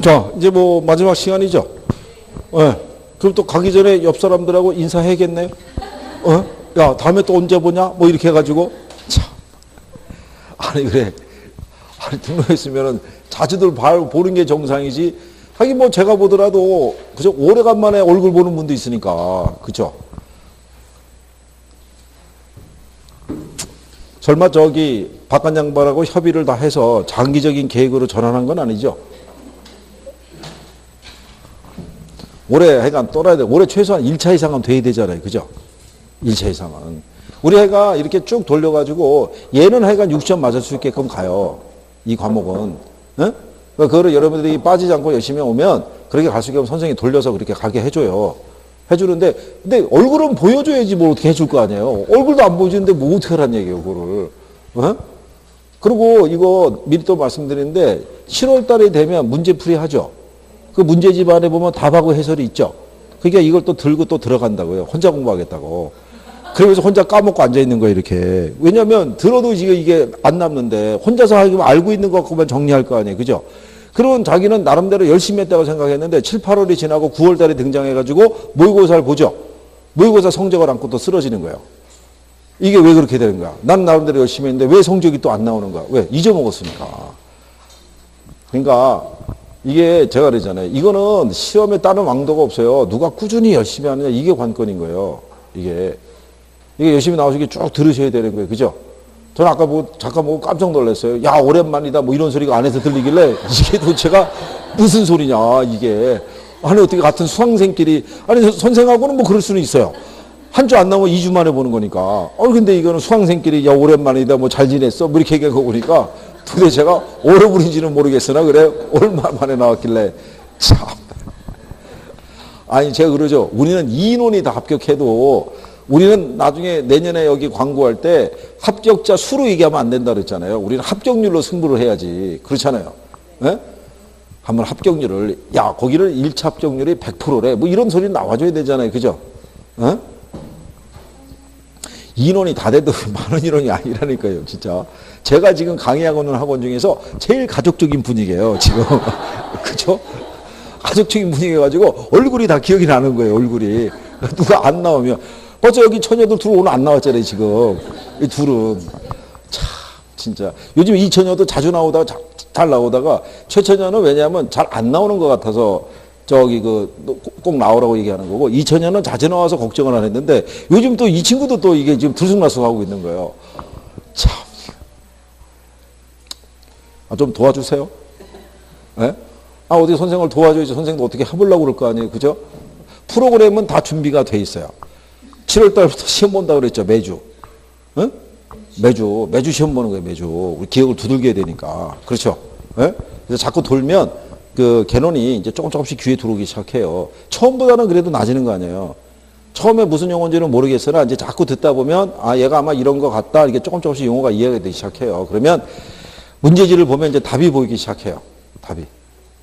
자, 이제 뭐 마지막 시간이죠. 그럼 또 가기 전에 옆 사람들하고 인사해야겠네요. 야, 다음에 또 언제 보냐? 뭐 이렇게 해가지고. 참. 아니, 그래. 아니, 등록했으면은 자주들 보는 게 정상이지. 하긴 뭐 제가 보더라도, 그죠? 오래간만에 얼굴 보는 분도 있으니까. 그죠? 설마 저기 박관 양반하고 협의를 다 해서 장기적인 계획으로 전환한 건 아니죠? 올해 해가 떠나야 돼. 올해 최소한 1차 이상은 돼야 되잖아요. 그죠? 1차 이상은. 우리 해가 이렇게 쭉 돌려가지고 얘는 해가 6점 맞을 수 있게끔 가요. 이 과목은. 그거를 여러분들이 빠지지 않고 열심히 오면 그렇게 갈 수 있게 선생님이 돌려서 그렇게 가게 해줘요. 해주는데, 근데 얼굴은 보여줘야지 뭘 어떻게 해줄 거 아니에요. 얼굴도 안 보여주는데 뭐 어떻게 하란 얘기예요, 그거를. 그리고 이거 미리 또 말씀드리는데 7월 달에 되면 문제풀이 하죠. 그 문제집 안에 보면 답하고 해설이 있죠. 그러니까 이걸 또 들고 또 들어간다고요. 혼자 공부하겠다고. 그러면서 혼자 까먹고 앉아있는 거예요, 이렇게. 왜냐면 들어도 지금 이게 안 남는데 혼자서 하기만 알고 있는 것 갖고만 정리할 거 아니에요. 그죠? 그러면 자기는 나름대로 열심히 했다고 생각했는데 7, 8월이 지나고 9월 달에 등장해가지고 모의고사를 보죠. 모의고사 성적을 안고 또 쓰러지는 거예요. 이게 왜 그렇게 되는 거야? 난 나름대로 열심히 했는데 왜 성적이 또 안 나오는 거야? 왜? 잊어먹었으니까. 그러니까 이게 제가 그러잖아요. 이거는 시험에 따른 왕도가 없어요. 누가 꾸준히 열심히 하느냐 이게 관건인 거예요. 이게 열심히 나오시게 쭉 들으셔야 되는 거예요. 그죠? 저는 아까 잠깐 보고 깜짝 놀랐어요. 야, 오랜만이다. 뭐 이런 소리가 안에서 들리길래 이게 도대체가 무슨 소리냐, 이게. 아니, 어떻게 같은 수강생끼리. 아니, 선생하고는 뭐 그럴 수는 있어요. 한 주 안 나오면 2주 만에 보는 거니까. 근데 이거는 수강생끼리 야, 오랜만이다. 뭐 잘 지냈어? 뭐 이렇게 얘기하고 보니까 도대체가 오래부른지는 모르겠으나 그래. 얼마 만에 나왔길래. 참. 아니, 제가 그러죠. 우리는 인원이 다 합격해도 우리는 나중에 내년에 여기 광고할 때 합격자 수로 얘기하면 안 된다 그랬잖아요. 우리는 합격률로 승부를 해야지. 그렇잖아요. 예? 한번 합격률을, 야, 거기를 1차 합격률이 100%래. 뭐 이런 소리 나와줘야 되잖아요. 그죠? 예? 인원이 다 돼도 많은 인원이 아니라니까요. 진짜. 제가 지금 강의하고 있는 학원 중에서 제일 가족적인 분위기예요. 지금. 그죠? 가족적인 분위기여가지고 얼굴이 다 기억이 나는 거예요. 얼굴이. 누가 안 나오면. 벌써 여기 처녀들 둘 오늘 안 나왔잖아요, 지금. 이 둘은. 참, 진짜. 요즘 이 처녀도 자주 나오다가, 잘 나오다가, 최처녀는 왜냐하면 잘 안 나오는 것 같아서, 꼭 나오라고 얘기하는 거고, 이 처녀는 자주 나와서 걱정을 안 했는데, 요즘 또 이 친구도 또 이게 지금 들쑥날쑥하고 있는 거예요. 참. 좀 도와주세요. 예? 어떻게 선생을 도와줘야지 선생도 어떻게 해보려고 그럴 거 아니에요, 그죠? 프로그램은 다 준비가 돼 있어요. 7월 달부터 시험 본다고 그랬죠, 매주. 응? 매주 시험 보는 거예요, 매주. 우리 기억을 두들겨야 되니까. 그렇죠? 예? 그래서 자꾸 돌면 그 개론이 이제 조금씩 귀에 들어오기 시작해요. 처음보다는 그래도 낮아지는 거 아니에요. 처음에 무슨 용어인지는 모르겠으나 이제 자꾸 듣다 보면 얘가 아마 이런 거 같다. 이게 조금씩 용어가 이해가 되기 시작해요. 그러면 문제지를 보면 이제 답이 보이기 시작해요. 답이.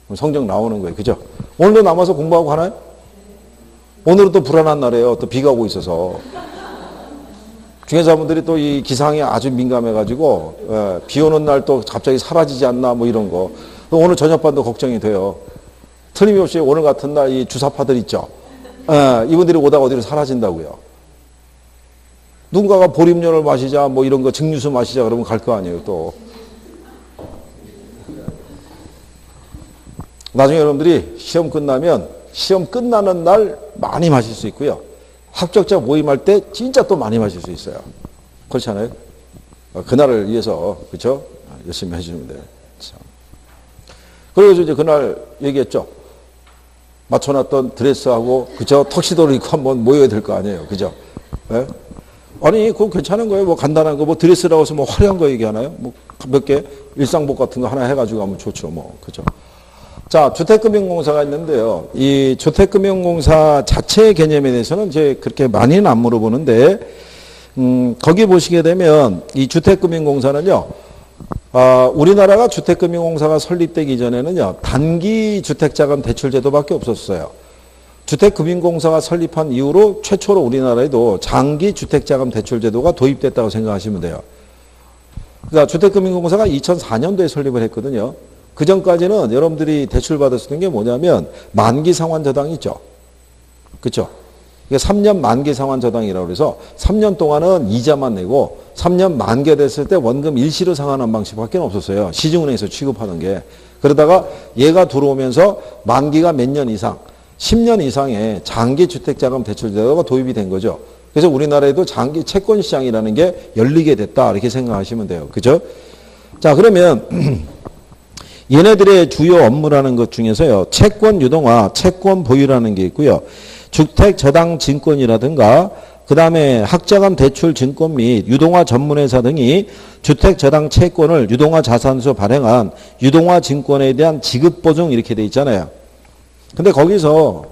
그럼 성적 나오는 거예요. 그죠? 오늘도 남아서 공부하고 하나요? 오늘은 또 불안한 날이에요. 또 비가 오고 있어서. 중개사분들이 또 이 기상에 아주 민감해가지고, 비 오는 날 또 갑자기 사라지지 않나 뭐 이런 거. 또 오늘 저녁반도 걱정이 돼요. 틀림없이 오늘 같은 날 이 주사파들 있죠. 이분들이 오다가 어디로 사라진다고요. 누군가가 보림료를 마시자 뭐 이런 거 증류수 마시자 그러면 갈 거 아니에요 또. 나중에 여러분들이 시험 끝나면 시험 끝나는 날 많이 마실 수 있고요. 합격자 모임할 때 진짜 또 많이 마실 수 있어요. 그렇지 않아요? 그날을 위해서, 그렇죠? 열심히 해주면 돼요. 참. 그래서 이제 그날 얘기했죠. 맞춰놨던 드레스하고, 그죠? 턱시도를 입고 한번 모여야 될 거 아니에요. 그죠? 네? 아니, 그거 괜찮은 거예요. 뭐 간단한 거, 뭐 드레스라고 해서 뭐 화려한 거 얘기하나요? 뭐 몇 개, 일상복 같은 거 하나 해가지고 하면 좋죠. 뭐, 그죠? 자, 주택금융공사가 있는데요. 이 주택금융공사 자체 개념에 대해서는 이제 그렇게 많이는 안 물어보는데, 거기 보시게 되면 이 주택금융공사는요, 우리나라가 주택금융공사가 설립되기 전에는요, 단기 주택자금 대출제도밖에 없었어요. 주택금융공사가 설립한 이후로 최초로 우리나라에도 장기 주택자금 대출제도가 도입됐다고 생각하시면 돼요. 그러니까 주택금융공사가 2004년도에 설립을 했거든요. 그 전까지는 여러분들이 대출 받을 수 있는 게 뭐냐면 만기 상환 저당이 있죠. 그렇죠? 이게 3년 만기 상환 저당이라고 해서 3년 동안은 이자만 내고 3년 만기가 됐을 때 원금 일시로 상환하는 방식밖에 없었어요. 시중은행에서 취급하는 게. 그러다가 얘가 들어오면서 만기가 몇 년 이상, 10년 이상의 장기 주택자금 대출 제도가 도입이 된 거죠. 그래서 우리나라에도 장기 채권 시장이라는 게 열리게 됐다. 이렇게 생각하시면 돼요. 그죠? 자, 그러면 얘네들의 주요 업무라는 것 중에서요. 채권 유동화, 채권 보유라는 게 있고요. 주택 저당 증권이라든가 그다음에 학자금 대출 증권 및 유동화 전문회사 등이 주택 저당 채권을 유동화 자산으로 발행한 유동화 증권에 대한 지급 보증 이렇게 돼 있잖아요. 근데 거기서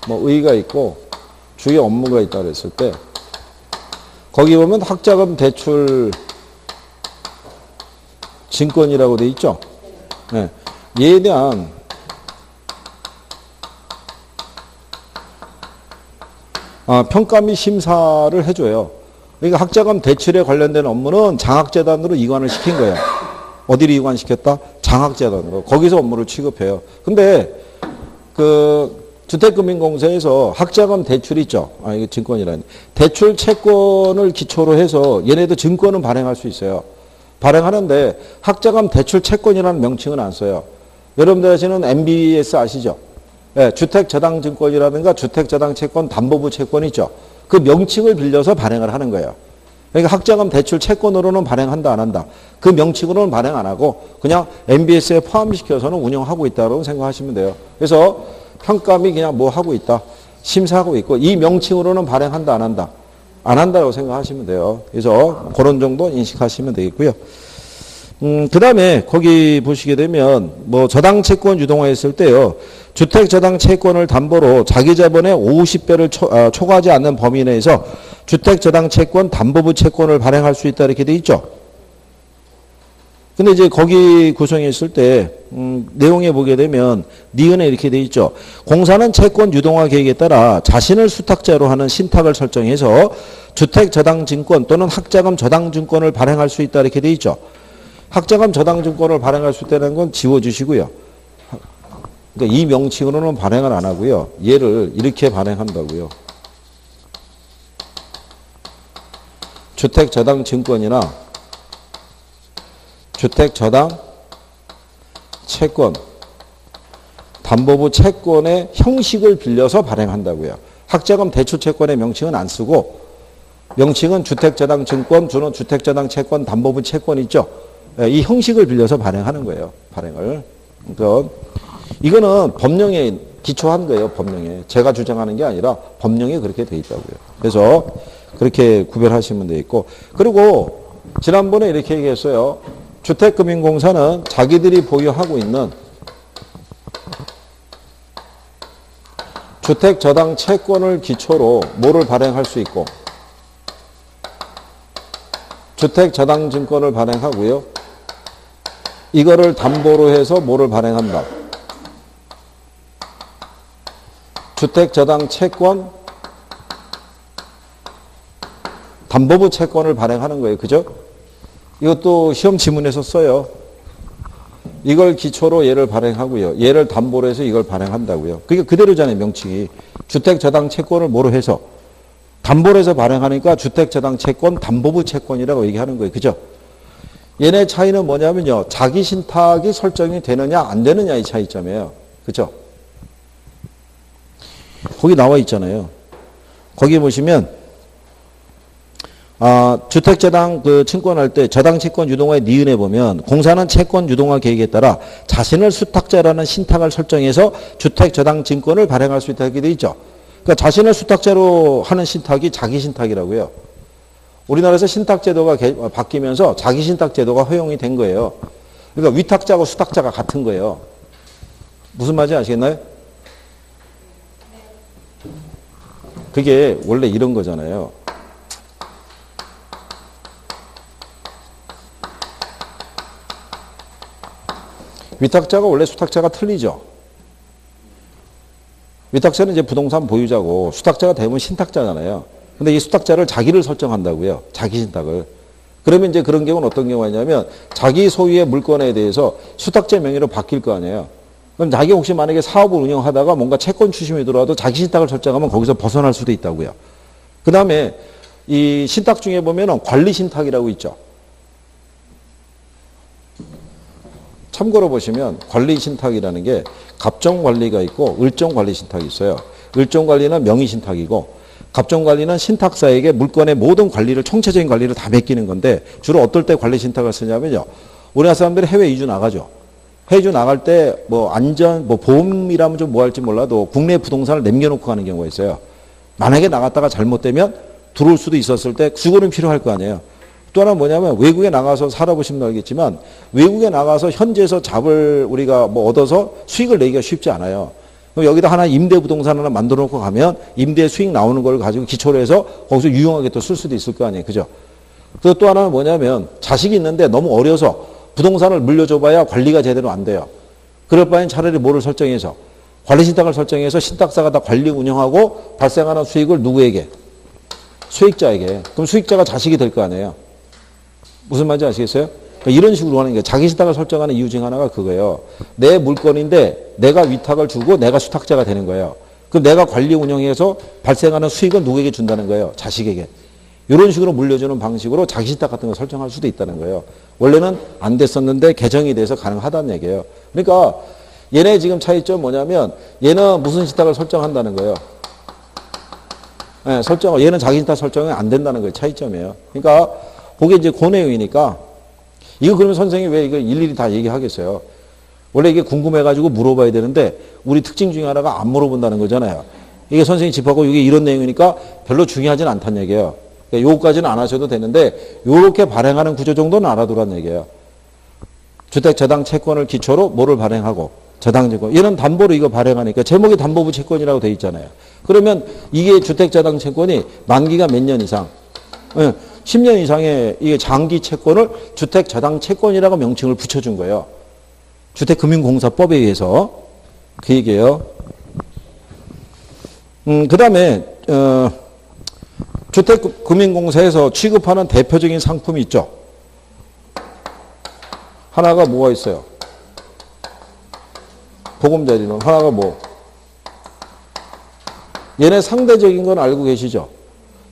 뭐 의의가 있고 주요 업무가 있다 그랬을 때 거기 보면 학자금 대출 증권이라고 돼 있죠. 네. 얘에 대한 평가 및 심사를 해줘요. 그러니까 학자금 대출에 관련된 업무는 장학재단으로 이관을 시킨 거예요. 어디로 이관시켰다? 장학재단으로. 거기서 업무를 취급해요. 근데 그 주택금융공사에서 학자금 대출 있죠. 이게 증권이라는. 대출 채권을 기초로 해서 얘네도 증권은 발행할 수 있어요. 발행하는데 학자금 대출 채권이라는 명칭은 안 써요. 여러분들 아시는 MBS 아시죠? 네, 주택저당증권이라든가 주택저당채권 담보부 채권 있죠. 그 명칭을 빌려서 발행을 하는 거예요. 그러니까 학자금 대출 채권으로는 발행한다 안 한다. 그 명칭으로는 발행 안 하고 그냥 MBS에 포함시켜서는 운영하고 있다고 생각하시면 돼요. 그래서 평가비 그냥 뭐 하고 있다. 심사하고 있고 이 명칭으로는 발행한다 안 한다. 안 한다고 생각하시면 돼요. 그래서 그런 정도 인식하시면 되겠고요. 그 다음에 거기 보시게 되면 뭐 저당 채권 유동화했을 때요. 주택 저당 채권을 담보로 자기 자본의 50배를 초과하지 않는 범위 내에서 주택 저당 채권 담보부 채권을 발행할 수 있다 이렇게 돼 있죠. 근데 이제 거기 구성에 있을 때 내용에 보게 되면 니은에 이렇게 돼 있죠. 공사는 채권 유동화 계획에 따라 자신을 수탁자로 하는 신탁을 설정해서 주택 저당 증권 또는 학자금 저당 증권을 발행할 수 있다 이렇게 돼 있죠. 학자금 저당 증권을 발행할 수 있다는 건 지워주시고요. 그러니까 이 명칭으로는 발행을 안 하고요. 얘를 이렇게 발행한다고요. 주택 저당 증권이나 주택 저당 채권, 담보부 채권의 형식을 빌려서 발행한다고요. 학자금 대출 채권의 명칭은 안 쓰고 명칭은 주택 저당 증권, 주는 주택 저당 채권, 담보부 채권 있죠. 이 형식을 빌려서 발행하는 거예요. 발행을. 그러니까 이거는 법령에 기초한 거예요. 법령에. 제가 주장하는 게 아니라 법령에 그렇게 돼 있다고요. 그래서 그렇게 구별하시면 돼 있고 그리고 지난번에 이렇게 얘기했어요. 주택금융공사는 자기들이 보유하고 있는 주택 저당 채권을 기초로 뭐를 발행할 수 있고 주택 저당 증권을 발행하고요. 이거를 담보로 해서 뭐를 발행한다. 주택 저당 채권, 담보부 채권을 발행하는 거예요. 그죠? 이것도 시험 지문에서 써요. 이걸 기초로 얘를 발행하고요. 얘를 담보로 해서 이걸 발행한다고요. 그게 그대로잖아요. 명칭이. 주택 저당 채권을 뭐로 해서 담보로 해서 발행하니까 주택 저당 채권, 담보부 채권이라고 얘기하는 거예요. 그죠? 얘네 차이는 뭐냐면요. 자기 신탁이 설정이 되느냐 안 되느냐 이 차이점이에요. 그죠? 거기 나와 있잖아요. 거기 보시면 주택 저당 그 증권할 때 저당 채권 유동화의 니은에 보면 공사는 채권 유동화 계획에 따라 자신을 수탁자라는 신탁을 설정해서 주택 저당 증권을 발행할 수 있다 이렇게 돼 있죠. 그러니까 자신을 수탁자로 하는 신탁이 자기 신탁이라고요. 우리나라에서 신탁 제도가 바뀌면서 자기 신탁 제도가 허용이 된 거예요. 그러니까 위탁자하고 수탁자가 같은 거예요. 무슨 말인지 아시겠나요? 그게 원래 이런 거잖아요. 위탁자가 원래 수탁자가 틀리죠. 위탁자는 이제 부동산 보유자고 수탁자가 대부분 신탁자잖아요. 근데 이 수탁자를 자기를 설정한다고요. 자기 신탁을. 그러면 이제 그런 경우는 어떤 경우가 있냐면 자기 소유의 물건에 대해서 수탁자 명의로 바뀔 거 아니에요. 그럼 자기 혹시 만약에 사업을 운영하다가 뭔가 채권 추심이 들어와도 자기 신탁을 설정하면 거기서 벗어날 수도 있다고요. 그 다음에 이 신탁 중에 보면은 관리 신탁이라고 있죠. 참고로 보시면 관리 신탁이라는 게 갑종 관리가 있고 을종 관리 신탁이 있어요. 을종 관리는 명의 신탁이고 갑종 관리는 신탁사에게 물건의 모든 관리를 총체적인 관리를 다 맡기는 건데 주로 어떨 때 관리 신탁을 쓰냐면요. 우리나라 사람들이 해외 이주 나가죠. 해외 이주 나갈 때 뭐 안전, 뭐 보험이라면 좀 뭐 할지 몰라도 국내 부동산을 남겨놓고 가는 경우가 있어요. 만약에 나갔다가 잘못되면 들어올 수도 있었을 때 수고는 필요할 거 아니에요. 또 하나 뭐냐면 외국에 나가서 살아보시면 알겠지만 외국에 나가서 현지에서 잡을 우리가 뭐 얻어서 수익을 내기가 쉽지 않아요. 그럼 여기다 하나 임대 부동산 하나 만들어 놓고 가면 임대 수익 나오는 걸 가지고 기초로 해서 거기서 유용하게 또 쓸 수도 있을 거 아니에요. 그죠? 그리고 또 하나는 뭐냐면 자식이 있는데 너무 어려서 부동산을 물려줘봐야 관리가 제대로 안 돼요. 그럴 바엔 차라리 뭐를 설정해서 관리 신탁을 설정해서 신탁사가 다 관리 운영하고 발생하는 수익을 누구에게? 수익자에게. 그럼 수익자가 자식이 될 거 아니에요. 무슨 말인지 아시겠어요? 그러니까 이런 식으로 하는 게 자기 신탁을 설정하는 이유 중 하나가 그거예요. 내 물건인데 내가 위탁을 주고 내가 수탁자가 되는 거예요. 그럼 내가 관리 운영해서 발생하는 수익은 누구에게 준다는 거예요? 자식에게. 이런 식으로 물려주는 방식으로 자기 신탁 같은 걸 설정할 수도 있다는 거예요. 원래는 안 됐었는데 개정이 돼서 가능하다는 얘기예요. 그러니까 얘네 지금 차이점 뭐냐면 얘는 무슨 신탁을 설정한다는 거예요. 네, 얘는 자기 신탁 설정이 안 된다는 거예요. 차이점이에요. 그러니까 그게 이제 그 내용이니까 이거 그러면 선생님이 왜 이거 일일이 다 얘기하겠어요. 원래 이게 궁금해가지고 물어봐야 되는데 우리 특징 중에 하나가 안 물어본다는 거잖아요. 이게 선생님이 짚하고 이게 이런 내용이니까 별로 중요하진 않다는 얘기예요. 그러니까 요거까지는 안 하셔도 되는데 요렇게 발행하는 구조 정도는 알아두라는 얘기예요. 주택저당 채권을 기초로 뭐를 발행하고 저당채권. 얘는 담보로 이거 발행하니까 제목이 담보부 채권이라고 돼 있잖아요. 그러면 이게 주택저당 채권이 만기가 몇 년 이상? 10년 이상의 이게 장기 채권을 주택저당 채권이라고 명칭을 붙여준 거예요. 주택금융공사법에 의해서 그 얘기예요. 그 다음에 주택금융공사에서 취급하는 대표적인 상품이 있죠. 하나가 뭐가 있어요? 보금자리론. 하나가 뭐? 얘네 상대적인 건 알고 계시죠?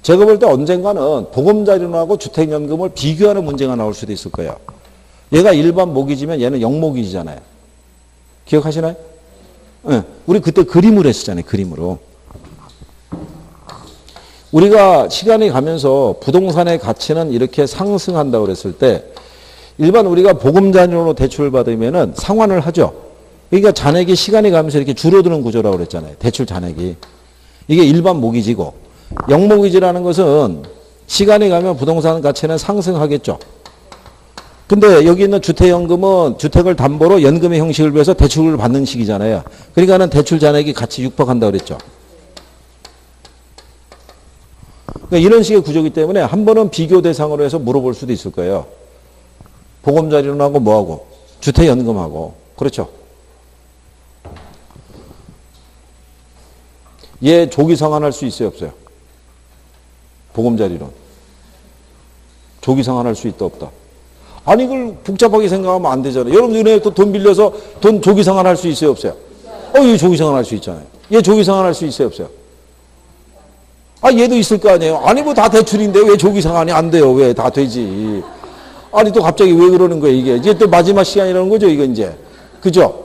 제가 볼 때 언젠가는 보금자리론하고 주택연금을 비교하는 문제가 나올 수도 있을 거예요. 얘가 일반 모기지면 얘는 영모기지잖아요. 기억하시나요? 네. 우리 그때 그림을 했었잖아요. 그림으로. 우리가 시간이 가면서 부동산의 가치는 이렇게 상승한다고 그랬을 때 일반 우리가 보금자리론으로 대출을 받으면은 상환을 하죠. 그러니까 잔액이 시간이 가면서 이렇게 줄어드는 구조라고 그랬잖아요. 대출 잔액이. 이게 일반 모기지고 영모기지라는 것은 시간이 가면 부동산 가치는 상승하겠죠. 근데 여기 있는 주택연금은 주택을 담보로 연금의 형식을 비해서 대출을 받는 식이잖아요. 그러니까는 대출 잔액이 같이 육박한다고 그랬죠. 그러니까 이런 식의 구조이기 때문에 한 번은 비교 대상으로 해서 물어볼 수도 있을 거예요. 보금자리론하고 뭐하고? 주택연금하고. 그렇죠. 얘 조기 상환할 수 있어요, 없어요? 보금자리론. 조기 상환할 수 있다, 없다? 아니, 이걸 복잡하게 생각하면 안 되잖아요. 여러분, 은행에 또 돈 빌려서 돈 조기 상환할 수 있어요, 없어요? 얘 조기 상환할 수 있잖아요. 얘 조기 상환할 수 있어요, 없어요? 얘도 있을 거 아니에요. 아니, 뭐 다 대출인데 왜 조기 상환이 안 돼요? 왜 다 되지? 아니, 또 갑자기 왜 그러는 거예요, 이게? 이제 또 마지막 시간이라는 거죠, 이거 이제. 그죠?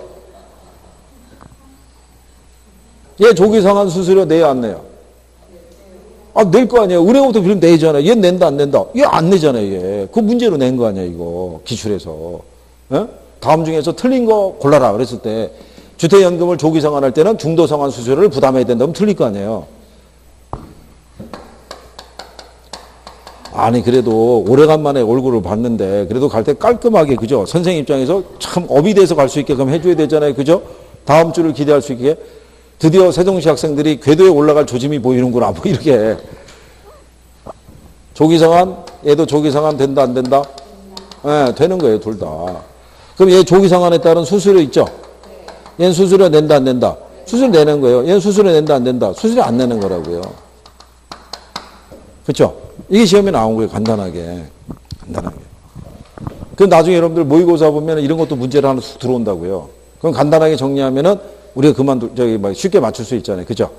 얘 조기 상환 수수료 내요, 안 내요? 낼 거 아니에요. 은행부터 빌리면 내잖아요. 얘 낸다, 안 낸다? 얘 안 내잖아요, 얘. 그 문제로 낸 거 아니야, 이거. 기출해서. 다음 중에서 틀린 거 골라라. 그랬을 때, 주택연금을 조기 상환할 때는 중도 상환 수수료를 부담해야 된다면 틀릴 거 아니에요. 아니, 그래도 오래간만에 얼굴을 봤는데, 그래도 갈 때 깔끔하게, 그죠? 선생님 입장에서 참 업이 돼서 갈 수 있게끔 해줘야 되잖아요, 그죠? 다음 주를 기대할 수 있게. 드디어 세종시 학생들이 궤도에 올라갈 조짐이 보이는구나. 뭐 이렇게. 조기상환? 얘도 조기상환 된다 안 된다? 네, 되는 거예요. 둘 다. 그럼 얘 조기상환에 따른 수수료 있죠? 얘는 수수료 낸다 안 낸다? 수수료 내는 거예요. 얘는 수수료 낸다 안 된다? 수수료 안 내는 거라고요. 그렇죠? 이게 시험에 나온 거예요. 간단하게. 간단하게. 그럼 나중에 여러분들 모의고사 보면 이런 것도 문제로 하나 쑥 들어온다고요. 그럼 간단하게 정리하면은 우리가 쉽게 맞출 수 있잖아요. 그죠?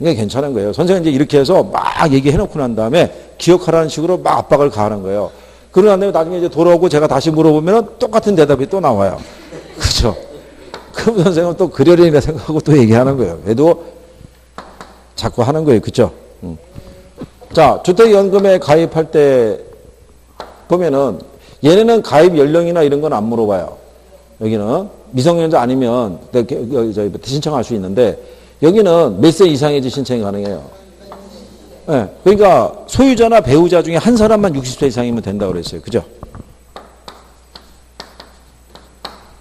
이게 괜찮은 거예요. 선생님 이제 이렇게 해서 막 얘기해놓고 난 다음에 기억하라는 식으로 막 압박을 가하는 거예요. 그러고 난 다음에 나중에 이제 돌아오고 제가 다시 물어보면은 똑같은 대답이 또 나와요. 그죠? 그럼 선생님은 또 그러려니까 생각하고 또 얘기하는 거예요. 그래도 자꾸 하는 거예요. 그죠? 자, 주택연금에 가입할 때 보면은 얘네는 가입 연령이나 이런 건 안 물어봐요. 여기는 미성년자 아니면 신청할 수 있는데 여기는 몇 세 이상이지 신청이 가능해요. 네, 그러니까 소유자나 배우자 중에 한 사람만 60세 이상이면 된다고 그랬어요. 그죠?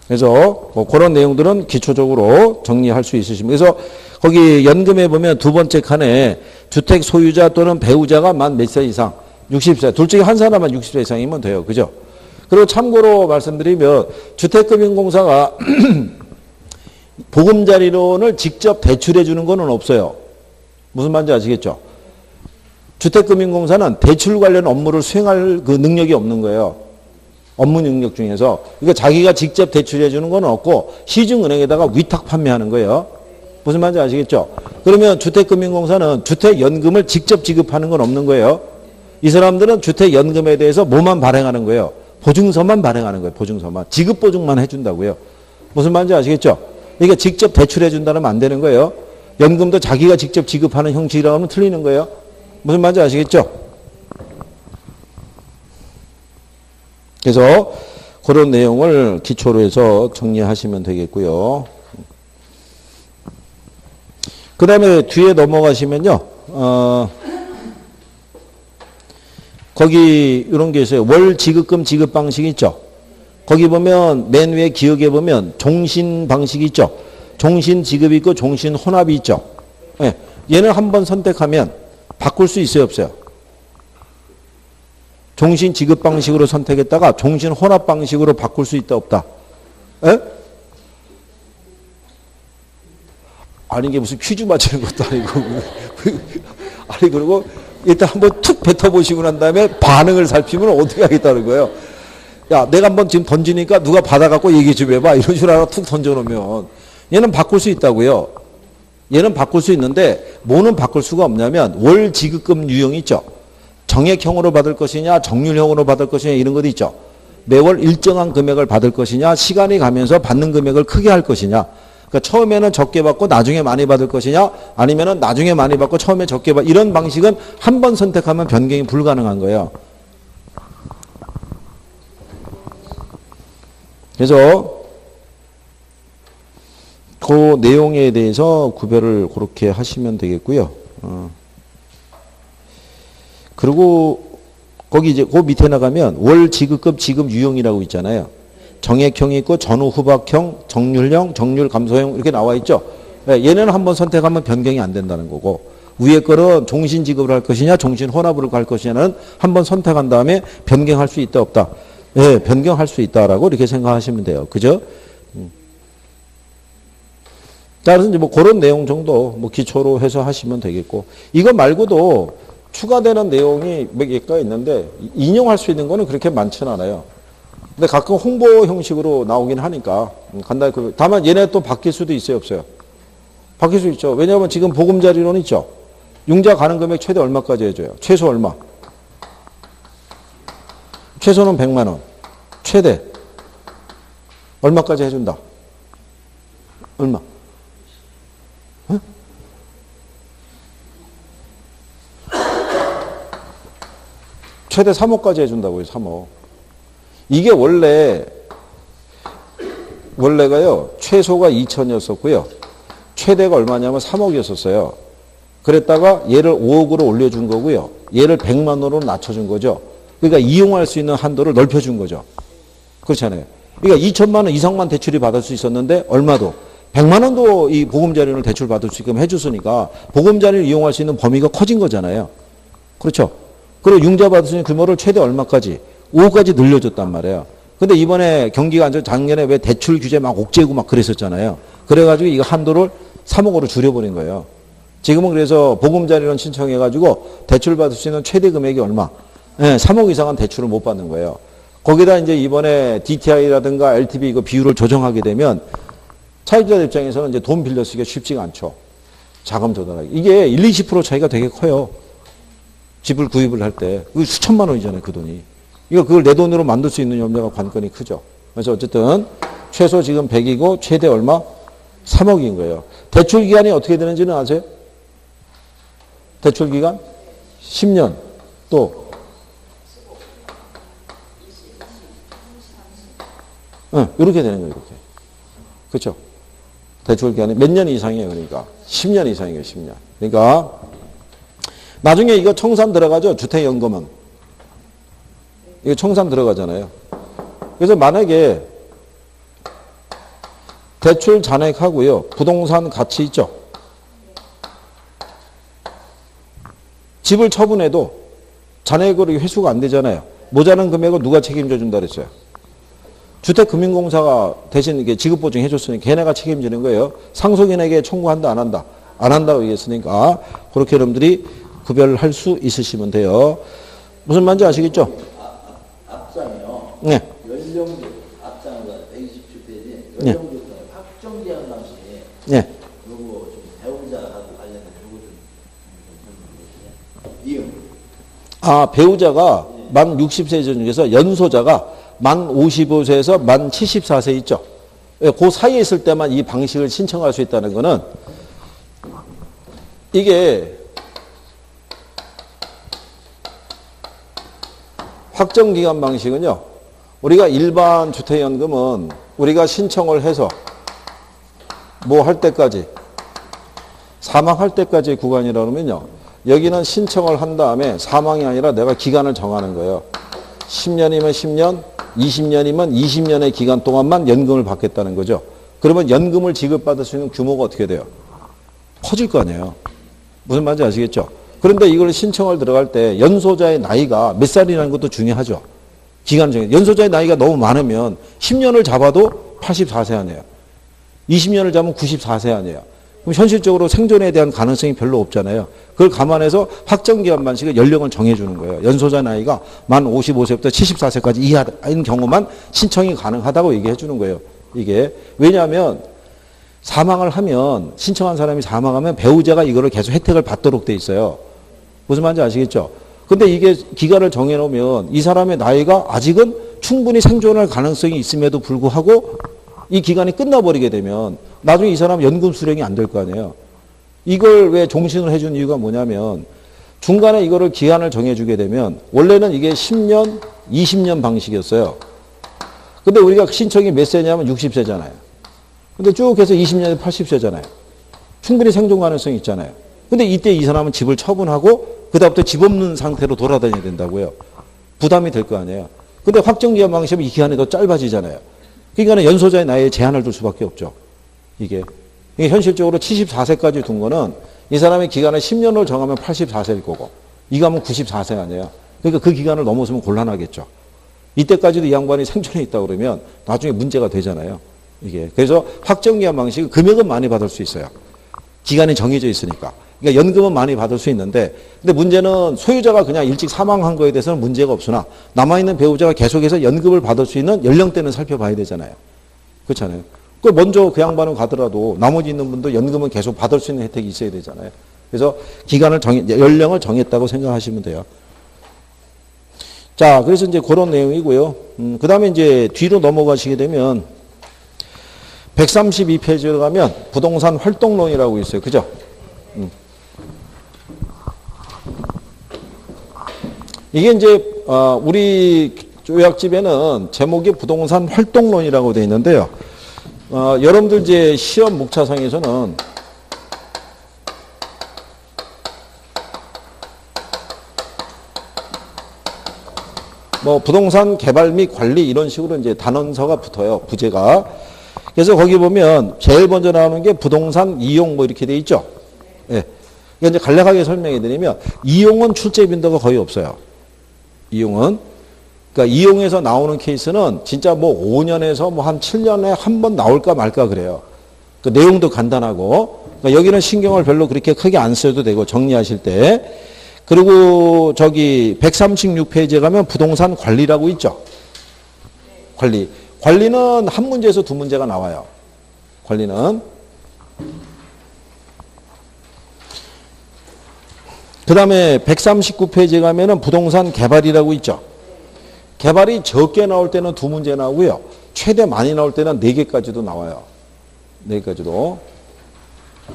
그래서 뭐 그런 내용들은 기초적으로 정리할 수 있으십니다. 그래서 거기 연금에 보면 두 번째 칸에 주택 소유자 또는 배우자가 만 몇 세 이상, 60세, 둘 중에 한 사람만 60세 이상이면 돼요. 그죠? 그리고 참고로 말씀드리면 주택금융공사가 보금자리론을 직접 대출해 주는 건 없어요. 무슨 말인지 아시겠죠? 주택금융공사는 대출 관련 업무를 수행할 그 능력이 없는 거예요. 업무 능력 중에서. 그러니까 자기가 직접 대출해 주는 건 없고 시중은행에다가 위탁 판매하는 거예요. 무슨 말인지 아시겠죠? 그러면 주택금융공사는 주택연금을 직접 지급하는 건 없는 거예요. 이 사람들은 주택연금에 대해서 뭐만 발행하는 거예요? 보증서만 발행하는 거예요. 보증서만. 지급보증만 해준다고요. 무슨 말인지 아시겠죠? 그러니까 직접 대출해 준다면 안 되는 거예요. 연금도 자기가 직접 지급하는 형식이라고 하면 틀리는 거예요. 무슨 말인지 아시겠죠? 그래서 그런 내용을 기초로 해서 정리하시면 되겠고요. 그 다음에 뒤에 넘어가시면요. 거기 이런 게 있어요. 월 지급금 지급 방식이 있죠. 거기 보면 맨 위에 기억에 보면 종신 방식이 있죠. 종신 지급이 있고 종신 혼합이 있죠. 네. 얘는 한번 선택하면 바꿀 수 있어요, 없어요? 종신 지급 방식으로 선택했다가 종신 혼합 방식으로 바꿀 수 있다, 없다? 에? 아니 이게 무슨 퀴즈 맞히는 것도 아니고 아니 그리고 일단 한번 툭 뱉어보시고 난 다음에 반응을 살피면 어떻게 하겠다는 거예요. 야 내가 한번 지금 던지니까 누가 받아갖고 얘기 좀 해봐 이런 식으로 하나 툭 던져놓으면 얘는 바꿀 수 있다고요. 얘는 바꿀 수 있는데 뭐는 바꿀 수가 없냐면 월 지급금 유형이 있죠. 정액형으로 받을 것이냐 정률형으로 받을 것이냐 이런 것도 있죠. 매월 일정한 금액을 받을 것이냐 시간이 가면서 받는 금액을 크게 할 것이냐. 그러니까 처음에는 적게 받고 나중에 많이 받을 것이냐 아니면은 나중에 많이 받고 처음에 적게 받 이런 방식은 한 번 선택하면 변경이 불가능한 거예요. 그래서 그 내용에 대해서 구별을 그렇게 하시면 되겠고요. 그리고 거기 이제 그 밑에 나가면 월 지급금 지급 유형이라고 있잖아요. 정액형이 있고 전후 후박형, 정률형, 정률 감소형 이렇게 나와 있죠. 얘네는 한번 선택하면 변경이 안 된다는 거고 위에 거는 종신 지급을 할 것이냐 종신 혼합으로 갈 것이냐는 한번 선택한 다음에 변경할 수 있다 없다. 예, 변경할 수 있다라고 이렇게 생각하시면 돼요. 그죠? 자, 그래서 이제 뭐 그런 내용 정도 뭐 기초로 해서 하시면 되겠고 이거 말고도 추가되는 내용이 몇 개가 있는데 인용할 수 있는 거는 그렇게 많지는 않아요. 근데 가끔 홍보 형식으로 나오긴 하니까 간단히 다만 얘네 또 바뀔 수도 있어요, 없어요? 바뀔 수 있죠. 왜냐하면 지금 보금자리론 있죠. 융자 가능 금액 최대 얼마까지 해줘요? 최소 얼마? 최소는 100만 원. 최대 얼마까지 해준다? 얼마? 응? 최대 3억까지 해준다고요. 3억. 이게 원래가요. 최소가 2천이었었고요. 최대가 얼마냐면 3억이었었어요. 그랬다가 얘를 5억으로 올려준 거고요. 얘를 100만 원으로 낮춰준 거죠. 그러니까 이용할 수 있는 한도를 넓혀준 거죠. 그렇잖아요. 그러니까 2천만 원 이상만 대출이 받을 수 있었는데 얼마도 100만 원도 이 보금자리를 대출 받을 수 있게끔 해줬으니까 보금자리를 이용할 수 있는 범위가 커진 거잖아요. 그렇죠. 그리고 융자 받을 수 있는 규모를 최대 얼마까지 5억까지 늘려줬단 말이에요. 근데 이번에 경기가 안 좋아 작년에 왜 대출 규제 막 옥죄고 막 그랬었잖아요. 그래가지고 이거 한도를 3억으로 줄여버린 거예요. 지금은 그래서 보금자리론 신청해가지고 대출 받을 수 있는 최대 금액이 얼마? 네, 3억 이상은 대출을 못 받는 거예요. 거기다 이제 이번에 DTI라든가 LTV 이거 비율을 조정하게 되면 차입자들 입장에서는 이제 돈 빌려 쓰기가 쉽지가 않죠. 자금 조달하기. 이게 1, 20% 차이가 되게 커요. 집을 구입을 할 때. 그 수천만 원이잖아요, 그 돈이. 이거 그걸 내 돈으로 만들 수 있는 염려가 관건이 크죠. 그래서 어쨌든 최소 지금 100이고 최대 얼마? 3억인 거예요. 대출 기간이 어떻게 되는지는 아세요? 대출 기간? 10년. 또 이렇게 되는 거예요, 이렇게. 그렇죠? 대출 기간이 몇 년 이상이에요, 그러니까. 10년 이상이에요, 10년. 그러니까 나중에 이거 청산 들어가죠, 주택연금은. 이거 청산 들어가잖아요. 그래서 만약에 대출 잔액하고요, 부동산 가치 있죠? 집을 처분해도 잔액으로 회수가 안 되잖아요. 모자란 금액을 누가 책임져 준다 그랬어요? 주택금융공사가 대신 이게 지급보증 해줬으니까 걔네가 책임지는 거예요. 상속인에게 청구한다, 안 한다? 안 한다고 얘기했으니까 그렇게 여러분들이 구별할 수 있으시면 돼요. 무슨 말인지 아시겠죠? 앞장이요. 네. 연령조 앞장은 127페이지. 네. 연령조 확정기한 방식이 네. 요거 좀 배우자하고 관련된 요거 좀 이용. 아, 배우자가 만 60세 중에서 연소자가 만 55세에서 만 74세 있죠. 그 사이에 있을 때만 이 방식을 신청할 수 있다는 거는 이게 확정기간 방식은요. 우리가 일반 주택연금은 우리가 신청을 해서 뭐 할 때까지 사망할 때까지의 구간이라 그러면요. 여기는 신청을 한 다음에 사망이 아니라 내가 기간을 정하는 거예요. 10년이면 10년, 20년이면 20년의 기간 동안만 연금을 받겠다는 거죠. 그러면 연금을 지급받을 수 있는 규모가 어떻게 돼요? 커질 거 아니에요. 무슨 말인지 아시겠죠? 그런데 이걸 신청을 들어갈 때 연소자의 나이가 몇 살이라는 것도 중요하죠. 기간 정해. 연소자의 나이가 너무 많으면 10년을 잡아도 84세 아니에요. 20년을 잡으면 94세 아니에요. 그럼 현실적으로 생존에 대한 가능성이 별로 없잖아요. 그걸 감안해서 확정기간 방식의 연령을 정해주는 거예요. 연소자 나이가 만 55세부터 74세까지 이하인 경우만 신청이 가능하다고 얘기해 주는 거예요. 이게. 왜냐하면 사망을 하면 신청한 사람이 사망하면 배우자가 이거를 계속 혜택을 받도록 돼 있어요. 무슨 말인지 아시겠죠? 근데 이게 기간을 정해놓으면 이 사람의 나이가 아직은 충분히 생존할 가능성이 있음에도 불구하고 이 기간이 끝나버리게 되면 나중에 이 사람 연금 수령이 안 될 거 아니에요. 이걸 왜 종신을 해준 이유가 뭐냐면 중간에 이거를 기한을 정해주게 되면 원래는 이게 10년, 20년 방식이었어요. 근데 우리가 신청이 몇 세냐면 60세잖아요. 근데 쭉 해서 20년에 80세잖아요. 충분히 생존 가능성이 있잖아요. 근데 이때 이 사람은 집을 처분하고 그다음부터 집 없는 상태로 돌아다녀야 된다고요. 부담이 될 거 아니에요. 근데 확정기한 방식은 이 기간이 더 짧아지잖아요. 그러니까 연소자의 나이에 제한을 둘 수밖에 없죠. 이게 현실적으로 74세까지 둔 거는 이 사람의 기간을 10년을 정하면 84세일 거고 이거 하면 94세 아니에요. 그러니까 그 기간을 넘어서면 곤란하겠죠. 이때까지도 이 양반이 생존해 있다 그러면 나중에 문제가 되잖아요. 이게. 그래서 확정기한 방식은 금액은 많이 받을 수 있어요. 기간이 정해져 있으니까. 그러니까 연금은 많이 받을 수 있는데 근데 문제는 소유자가 그냥 일찍 사망한 거에 대해서는 문제가 없으나 남아있는 배우자가 계속해서 연금을 받을 수 있는 연령대는 살펴봐야 되잖아요. 그렇잖아요. 그 먼저 그 양반은 가더라도 나머지 있는 분도 연금은 계속 받을 수 있는 혜택이 있어야 되잖아요. 그래서 기간을 연령을 정했다고 생각하시면 돼요. 자, 그래서 이제 그런 내용이고요. 그 다음에 이제 뒤로 넘어가시게 되면 132페이지로 가면 부동산 활동론이라고 있어요. 그죠? 이게 이제 우리 요약집에는 제목이 부동산 활동론이라고 되어 있는데요. 여러분들 이제 시험 목차상에서는 뭐 부동산 개발 및 관리 이런 식으로 이제 단원서가 붙어요. 부제가. 그래서 거기 보면 제일 먼저 나오는 게 부동산 이용 뭐 이렇게 돼 있죠. 예. 그러니까 이제 간략하게 설명해 드리면 이용은 출제 빈도가 거의 없어요. 이용은. 그러니까 이용에서 나오는 케이스는 진짜 뭐 5년에서 뭐 한 7년에 한 번 나올까 말까 그래요. 그 내용도 간단하고. 그러니까 여기는 신경을 별로 그렇게 크게 안 써도 되고 정리하실 때. 그리고 저기 136페이지에 가면 부동산 관리라고 있죠. 관리. 관리는 한 문제에서 두 문제가 나와요. 관리는. 그 다음에 139페이지에 가면은 부동산 개발이라고 있죠. 개발이 적게 나올 때는 두 문제 나오고요. 최대 많이 나올 때는 네 개까지도 나와요. 네 개까지도.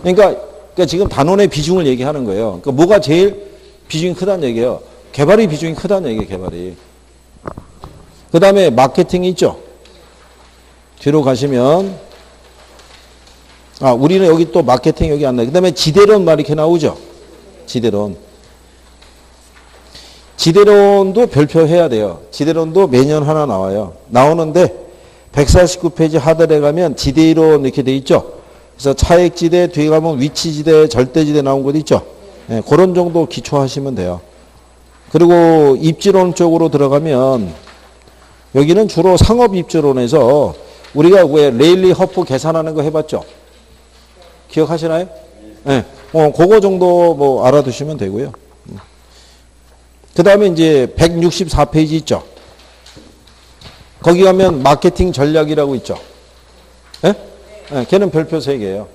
그러니까 지금 단원의 비중을 얘기하는 거예요. 그러니까 뭐가 제일 비중이 크다는 얘기예요. 개발이 비중이 크다는 얘기예요. 개발이. 그 다음에 마케팅이 있죠. 뒤로 가시면 우리는 여기 또 마케팅 여기 안 나요. 그 다음에 지대론 말 이렇게 나오죠. 지대론. 지대론도 별표해야 돼요. 지대론도 매년 하나 나와요. 나오는데 149페이지 하단에 가면 지대이론 이렇게 돼 있죠. 그래서 차액지대, 뒤에 가면 위치지대, 절대지대 나온 곳 있죠. 네, 그런 정도 기초하시면 돼요. 그리고 입지론 쪽으로 들어가면 여기는 주로 상업입지론에서 우리가 왜 레일리 허프 계산하는 거 해봤죠? 기억하시나요? 네. 그거 정도 뭐 알아두시면 되고요. 그 다음에 이제 164페이지 있죠. 거기 가면 마케팅 전략이라고 있죠. 예? 네, 걔는 별표 3개예요.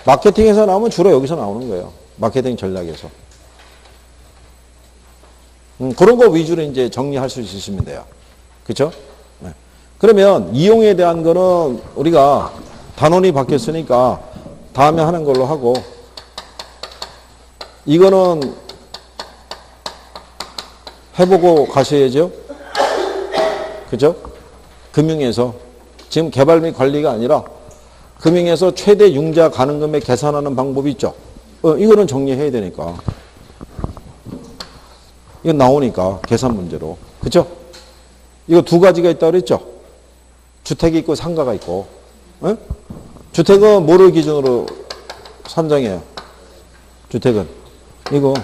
마케팅에서 나오면 주로 여기서 나오는 거예요. 마케팅 전략에서. 그런 거 위주로 이제 정리할 수 있으시면 돼요. 그렇죠? 네. 그러면 이용에 대한 거는 우리가 단원이 바뀌었으니까 다음에 하는 걸로 하고, 이거는 해보고 가셔야죠. 그죠? 금융에서. 지금 개발 및 관리가 아니라 금융에서 최대 융자 가능 금액 계산하는 방법이 있죠. 이거는 정리해야 되니까. 이건 나오니까 계산 문제로. 그죠? 이거 두 가지가 있다고 그랬죠? 주택이 있고 상가가 있고. 에? 주택은 뭐를 기준으로 산정해요? 주택은. 이거.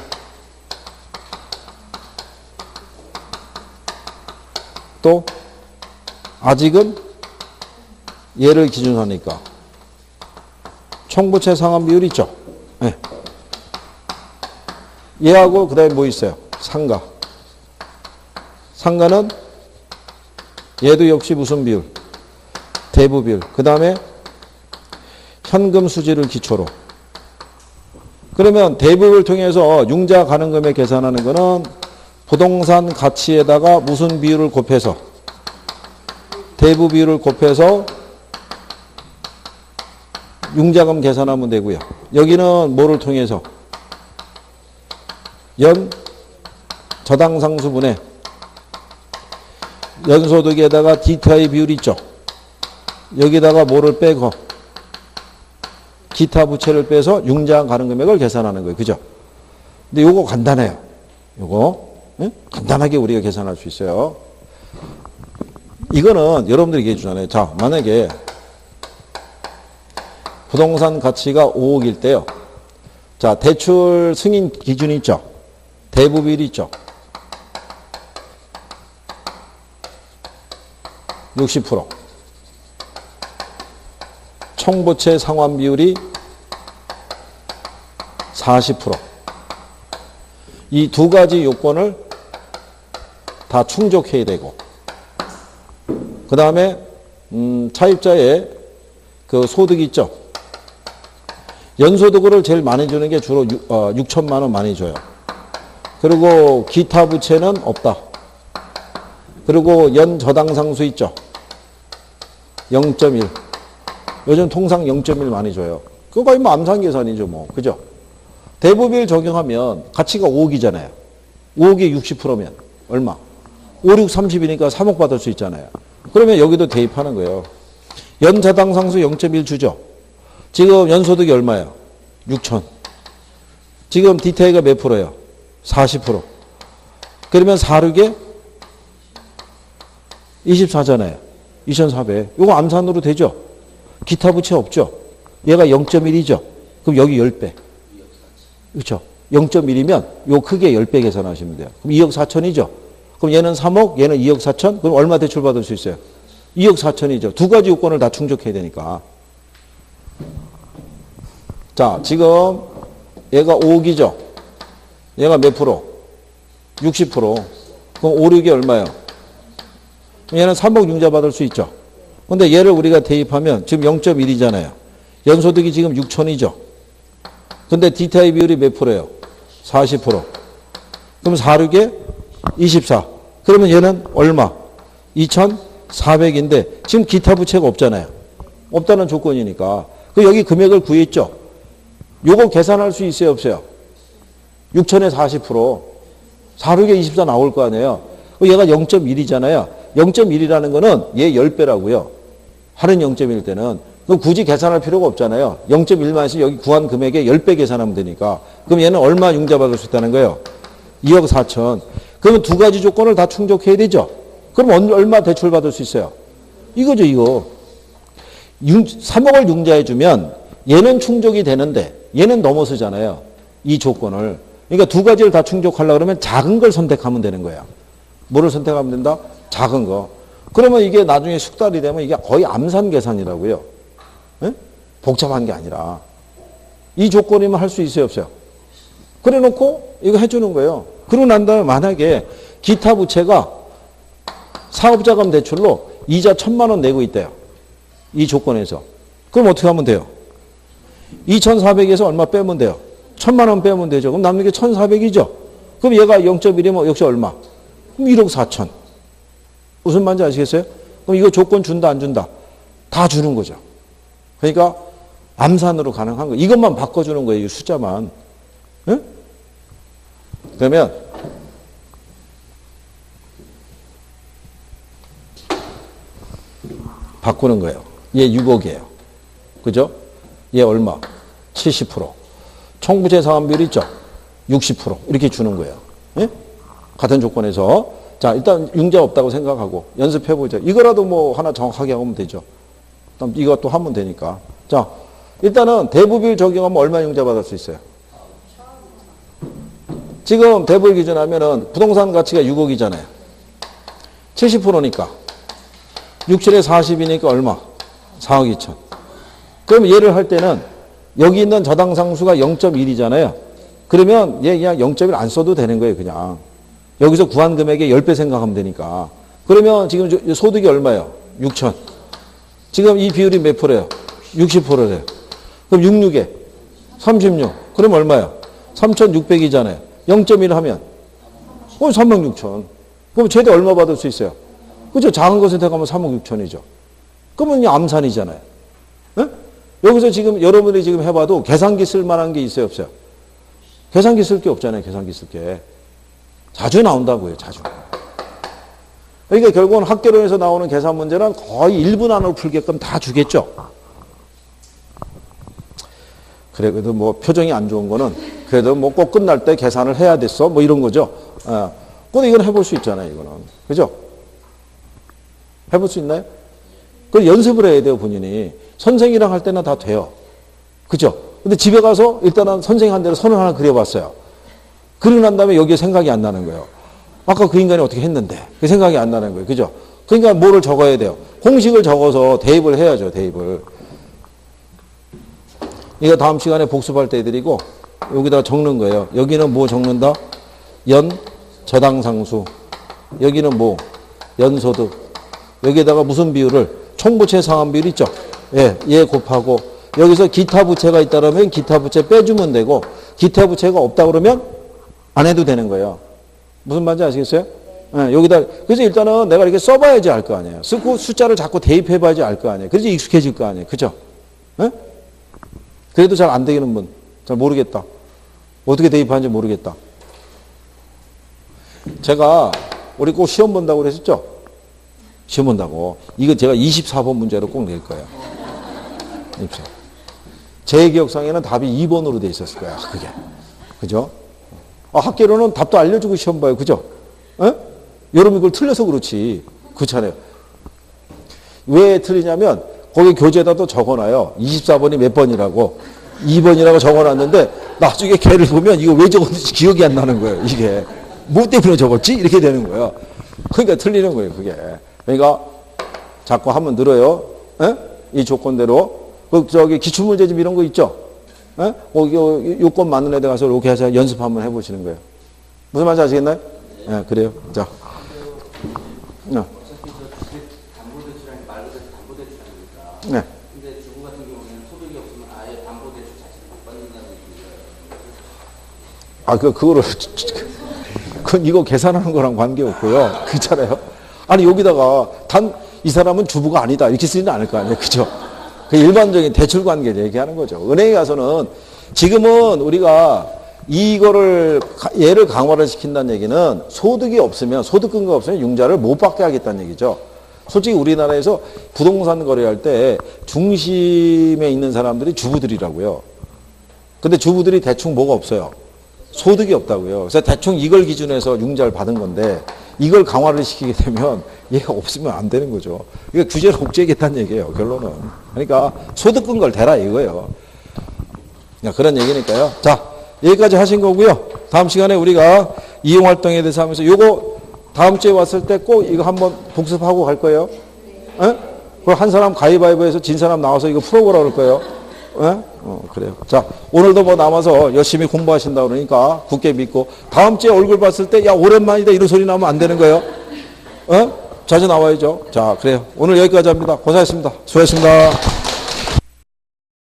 또 아직은 얘를 기준으로 하니까 총부채 상환 비율 있죠. 네. 얘하고 그 다음에 뭐 있어요? 상가. 상가는 얘도 역시 무슨 비율? 대부 비율. 그 다음에 현금 수지를 기초로. 그러면 대부를 통해서 융자 가능 금액 계산하는 거는 부동산 가치에다가 무슨 비율을 곱해서 대부 비율을 곱해서 융자금 계산하면 되고요. 여기는 뭐를 통해서 연 저당상수분의 연소득에다가 DTI 비율이 있죠. 여기다가 뭐를 빼고 기타 부채를 빼서 융자 가능 금액을 계산하는 거예요. 그죠? 근데 요거 간단해요. 요거 네? 간단하게 우리가 계산할 수 있어요. 이거는 여러분들이 얘기해 주잖아요. 자, 만약에 부동산 가치가 5억일 때요. 자, 대출 승인 기준이 있죠. 대부 비율이 있죠. 60%. 총부채 상환 비율이 40%. 이 두 가지 요건을 다 충족해야 되고, 그 다음에 차입자의 그 소득이 있죠. 연소득을 제일 많이 주는 게 주로 6천만 원 많이 줘요. 그리고 기타 부채는 없다. 그리고 연저당상수 있죠. 0.1. 요즘 통상 0.1 많이 줘요. 그거 거의 뭐 암산계산이죠, 뭐. 그죠? 대부비율 적용하면 가치가 5억이잖아요. 5억에 60%면 얼마? 5, 6, 30이니까 3억 받을 수 있잖아요. 그러면 여기도 대입하는 거예요. 연저당상수 0.1 주죠. 지금 연소득이 얼마예요? 6천. 지금 DTI가 몇 프로예요? 40%. 그러면 4, 6에 24잖아요. 2,400. 이거 암산으로 되죠? 기타 부채 없죠? 얘가 0.1이죠? 그럼 여기 10배. 그렇죠? 0.1이면 요 크게 10배 계산하시면 돼요. 그럼 2억 4천이죠? 그럼 얘는 3억, 얘는 2억 4천? 그럼 얼마 대출 받을 수 있어요? 2억 4천이죠. 두 가지 요건을 다 충족해야 되니까. 자, 지금 얘가 5억이죠? 얘가 몇 프로? 60%. 그럼 5, 6이 얼마예요? 얘는 3억 융자 받을 수 있죠. 근데 얘를 우리가 대입하면 지금 0.1이잖아요. 연소득이 지금 6천이죠. 근데 DTI 비율이 몇 프로예요? 40%. 그럼 4, 6에 24. 그러면 얘는 얼마? 2,400인데 지금 기타 부채가 없잖아요. 없다는 조건이니까. 그 여기 금액을 구했죠. 요거 계산할 수 있어요, 없어요? 6천에 40%. 4, 6에 24 나올 거 아니에요. 얘가 0.1이잖아요. 0.1이라는 거는 얘 10배라고요. 할인 0.1 때는. 그럼 굳이 계산할 필요가 없잖아요. 0.1만씩 여기 구한 금액에 10배 계산하면 되니까. 그럼 얘는 얼마 융자 받을 수 있다는 거예요? 2억 4천. 그러면 두 가지 조건을 다 충족해야 되죠. 그럼 얼마 대출 받을 수 있어요? 이거죠, 이거. 3억을 융자해 주면 얘는 충족이 되는데 얘는 넘어서잖아요. 이 조건을. 그러니까 두 가지를 다 충족하려고 그러면 작은 걸 선택하면 되는 거야. 뭐를 선택하면 된다? 작은 거. 그러면 이게 나중에 숙달이 되면 이게 거의 암산 계산이라고요. 네? 복잡한 게 아니라. 이 조건이면 할 수 있어요, 없어요? 그래 놓고 이거 해주는 거예요. 그러고 난 다음에 만약에 기타 부채가 사업자금 대출로 이자 1,000만 원 내고 있대요. 이 조건에서. 그럼 어떻게 하면 돼요? 2,400에서 얼마 빼면 돼요? 1,000만 원 빼면 되죠. 그럼 남는 게 1,400이죠. 그럼 얘가 0.1이면 역시 얼마? 그럼 1억 4천. 무슨 말인지 아시겠어요? 그럼 이거 조건 준다 안 준다? 다 주는 거죠. 그러니까 암산으로 가능한 거. 이것만 바꿔주는 거예요. 이 숫자만. 응? 그러면 바꾸는 거예요. 얘 6억이에요. 그죠? 얘 얼마? 70%. 총부채 상환비율 있죠? 60%. 이렇게 주는 거예요. 예? 같은 조건에서. 자, 일단 융자 없다고 생각하고 연습해보죠. 이거라도 뭐 하나 정확하게 하면 되죠. 그럼 이것도 하면 되니까. 자, 일단은 대부비율 적용하면 얼마 융자 받을 수 있어요? 지금 대부를 기준하면은 부동산 가치가 6억이잖아요. 70%니까. 67에 40이니까 얼마? 4억 2천. 그럼 얘를 할 때는 여기 있는 저당상수가 0.1이잖아요. 그러면 얘 그냥 0.1 안 써도 되는 거예요, 그냥. 여기서 구한 금액의 10배 생각하면 되니까. 그러면 지금 소득이 얼마예요? 6천. 지금 이 비율이 몇 프로예요? 60%래요. 그럼 66에 36. 그럼 얼마예요? 3,600이잖아요. 0.1 하면 3억 6천. 그럼 최대 얼마 받을 수 있어요? 그죠? 작은 거 선택하면 3억 6천이죠. 그러면 암산이잖아요. 네? 여기서 지금 여러분이 지금 해봐도 계산기 쓸 만한 게 있어요, 없어요? 계산기 쓸 게 없잖아요, 계산기 쓸 게. 자주 나온다고요, 자주. 그러니까 결국은 학계론에서 나오는 계산 문제는 거의 1분 안으로 풀게끔 다 주겠죠. 그래, 그래도 뭐 표정이 안 좋은 거는 그래도 뭐 꼭 끝날 때 계산을 해야 됐어. 뭐 이런 거죠. 근데 이건 해볼 수 있잖아요, 이거는. 그죠? 해볼 수 있나요? 그걸 연습을 해야 돼요, 본인이. 선생이랑 할 때는 다 돼요. 그죠? 근데 집에 가서 일단은 선생이 한 대로 선을 하나 그려봤어요. 그리고 난 다음에 여기에 생각이 안 나는 거예요. 아까 그 인간이 어떻게 했는데. 그 생각이 안 나는 거예요. 그죠? 그러니까 뭐를 적어야 돼요? 공식을 적어서 대입을 해야죠, 대입을. 이거 다음 시간에 복습할 때 해드리고, 여기다 적는 거예요. 여기는 뭐 적는다? 저당상수. 여기는 뭐? 연소득. 여기에다가 무슨 비율을? 총부채 상환비율 있죠? 예, 얘 곱하고, 여기서 기타 부채가 있다면 기타 부채 빼주면 되고, 기타 부채가 없다 그러면 안 해도 되는 거예요. 무슨 말인지 아시겠어요? 예, 여기다, 그래서 일단은 내가 이렇게 써봐야지 알 거 아니에요. 쓰고 숫자를 자꾸 대입해봐야지 알 거 아니에요. 그래서 익숙해질 거 아니에요. 그죠? 예? 그래도 잘 안 되는 분, 잘 모르겠다. 어떻게 대입하는지 모르겠다. 제가 우리 꼭 시험 본다고 그랬었죠? 시험 본다고. 이거 제가 24번 문제로 꼭 낼 거예요. 제 기억상에는 답이 2번으로 돼 있었을 거야, 그게. 그죠? 학계로는 답도 알려주고 시험 봐요. 그죠? 에? 여러분 이걸 틀려서 그렇지. 그렇잖아요. 왜 틀리냐면 거기 교재에다도 적어놔요. 24번이 몇 번이라고. 2번이라고 적어놨는데 나중에 걔를 보면 이거 왜 적었는지 기억이 안 나는 거예요. 이게. 뭐 때문에 적었지? 이렇게 되는 거예요. 그러니까 틀리는 거예요. 그게. 그러니까 자꾸 하면 늘어요. 에? 이 조건대로. 저기 기출문제집 이런 거 있죠? 에? 요건 맞는 애들 가서 이렇게 해서 연습 한번 해보시는 거예요. 무슨 말인지 아시겠나요? 예, 그래요. 자. 어차피 저 주택 담보대출이 말 그대로 담보대출이니까. 네. 근데 주부 같은 경우에는 소득이 없으면 아예 담보대출 자체를 못 받는다는 얘기예요. 그거를, 그건 이거 계산하는 거랑 관계없고요. 그렇잖아요. 아니, 여기다가 이 사람은 주부가 아니다. 이렇게 쓰지는 않을 거 아니에요. 그죠? 그 일반적인 대출 관계를 얘기하는 거죠. 은행에 가서는 지금은 우리가 얘를 강화를 시킨다는 얘기는 소득이 없으면, 소득 근거가 없으면 융자를 못 받게 하겠다는 얘기죠. 솔직히 우리나라에서 부동산 거래할 때 중심에 있는 사람들이 주부들이라고요. 근데 주부들이 대충 뭐가 없어요. 소득이 없다고요. 그래서 대충 이걸 기준해서 융자를 받은 건데 이걸 강화를 시키게 되면 얘가 없으면 안 되는 거죠. 이게 규제를 옥죄겠다는 얘기예요. 결론은. 그러니까 소득 근거를 대라 이거예요. 그런 얘기니까요. 자, 여기까지 하신 거고요. 다음 시간에 우리가 이용활동에 대해서 하면서 요거 다음 주에 왔을 때 꼭 이거 한번 복습하고 갈 거예요. 예? 그럼 한 사람 가위바위보해서 진 사람 나와서 이거 풀어보라 그럴 거예요. 예? 그래요. 자, 오늘도 뭐 남아서 열심히 공부하신다 그러니까 굳게 믿고 다음 주에 얼굴 봤을 때 야, 오랜만이다 이런 소리 나면 안 되는 거예요. 자주 나와야죠. 자, 그래요. 오늘 여기까지 합니다. 고생하셨습니다. 수고하셨습니다.